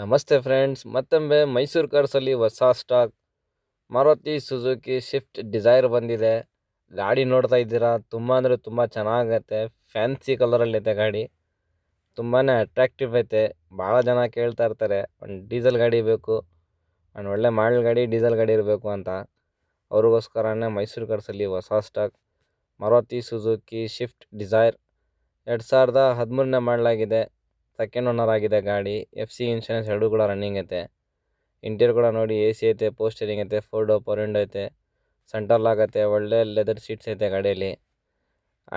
ನಮಸ್ತೆ ಫ್ರೆಂಡ್ಸ್, ಮತ್ತೊಮ್ಮೆ ಮೈಸೂರು ಕಾರ್ಸಲ್ಲಿ ಹೊಸ stock Maruti Suzuki Swift desire ಬಂದಿದೆ. ಗಾಡಿ ನೋಡ್ತಾ ಇದ್ದೀರಾ, ತುಂಬ ಅಂದರೆ ತುಂಬ ಚೆನ್ನಾಗೈತೆ. ಫ್ಯಾನ್ಸಿ ಕಲರಲ್ಲೈತೆ ಗಾಡಿ, ತುಂಬಾ ಅಟ್ರಾಕ್ಟಿವ್ ಐತೆ. ಭಾಳ ಜನ ಕೇಳ್ತಾ ಇರ್ತಾರೆ ಒಂದು ಡೀಸೆಲ್ ಗಾಡಿ ಬೇಕು, ಒಂದು ಒಳ್ಳೆ ಮಾಡಲ್ ಗಾಡಿ ಡೀಸೆಲ್ ಗಾಡಿ ಇರಬೇಕು ಅಂತ. ಅವ್ರಿಗೋಸ್ಕರನೇ ಮೈಸೂರು ಕಾರ್ಸಲ್ಲಿ ಹೊಸ stock Maruti Suzuki Swift Dzire 2013ನೇ ಮಾಡಲಾಗಿದೆ. ಸೆಕೆಂಡ್ ಓನರ್ ಆಗಿದೆ ಗಾಡಿ. FC ಇನ್ಶೂರೆನ್ಸ್ ಎರಡೂ ಕೂಡ ರನ್ನಿಂಗ್ ಐತೆ. ಇಂಟೀರಿಯರ್ ಕೂಡ ನೋಡಿ, AC ಐತೆ, ಪೋಸ್ಟರಿಂಗ್ ಐತೆ, 4 ಪವರ್ ವಿಂಡೋ ಐತೆ, ಸೆಂಟರ್ ಲಾಕ್ ಐತೆ, ಒಳ್ಳೆ ಲೆದರ್ ಸೀಟ್ಸ್ ಐತೆ ಗಾಡಿಯಲ್ಲಿ.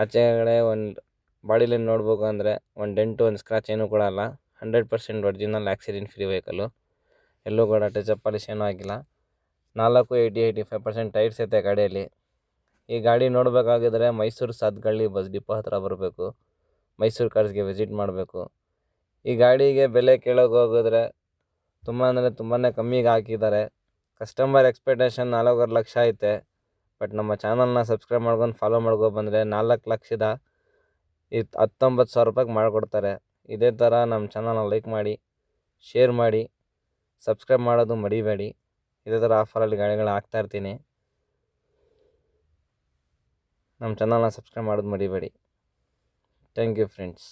ಆಚೆಗಡೆ ಒಂದು ಬಾಡಿ ಲೈನ್ ನೋಡ್ಬೇಕು ಅಂದರೆ ಒಂದು ಡೆಂಟು ಒಂದು ಸ್ಕ್ರಾಚ್ ಏನೂ ಕೂಡ ಅಲ್ಲ. 100% ಒರಿಜಿನಲ್ ಆಕ್ಸಿಡೆಂಟ್ ಫ್ರೀ ವೆಹಿಕಲ್ಲು. ಎಲ್ಲೂ ಕೂಡ ಟಚಪ್ ಪಾಲಿಶ್ ಏನೂ ಆಗಿಲ್ಲ. 85% ಟೈರ್ಸ್ ಐತೆ ಗಾಡಿಯಲ್ಲಿ. ಈ ಗಾಡಿ ನೋಡಬೇಕಾಗಿದ್ರೆ ಮೈಸೂರು ಸಾತ್ಗಳ್ಳಿ ಬಸ್ ಡಿಪೋ ಹತ್ರ ಬರಬೇಕು. ಮೈಸೂರು ಕಾರ್ಸ್ಗೆ ವಿಸಿಟ್ ಮಾಡಬೇಕು. ಈ ಗಾಡಿಗೆ ಬೆಲೆ ಕೇಳೋಕೆ ಹೋಗಿದ್ರೆ ತುಂಬ ಅಂದರೆ ತುಂಬಾ ಕಮ್ಮಿಗೆ ಹಾಕಿದ್ದಾರೆ. ಕಸ್ಟಮರ್ ಎಕ್ಸ್ಪೆಕ್ಟೇಷನ್ 4.5 ಲಕ್ಷ ಐತೆ. ಬಟ್ ನಮ್ಮ ಚಾನಲ್ನ ಸಬ್ಸ್ಕ್ರೈಬ್ ಮಾಡ್ಕೊಂಡು ಫಾಲೋ ಬಂದರೆ 4,19,000 ರೂಪಾಯಿಗೆ ಮಾಡಿಕೊಡ್ತಾರೆ. ಇದೇ ಥರ ನಮ್ಮ ಚಾನಲ್ನ ಲೈಕ್ ಮಾಡಿ, ಶೇರ್ ಮಾಡಿ, ಸಬ್ಸ್ಕ್ರೈಬ್ ಮಾಡೋದು ಮರಿಬೇಡಿ. ಇದೇ ಥರ ಆಫರಲ್ಲಿ ಗಾಡಿಗಳು ಹಾಕ್ತಾಯಿರ್ತೀನಿ. ನಮ್ಮ ಚಾನಲ್ನ ಸಬ್ಸ್ಕ್ರೈಬ್ ಮಾಡೋದು ಮರಿಬೇಡಿ. Thank you friends.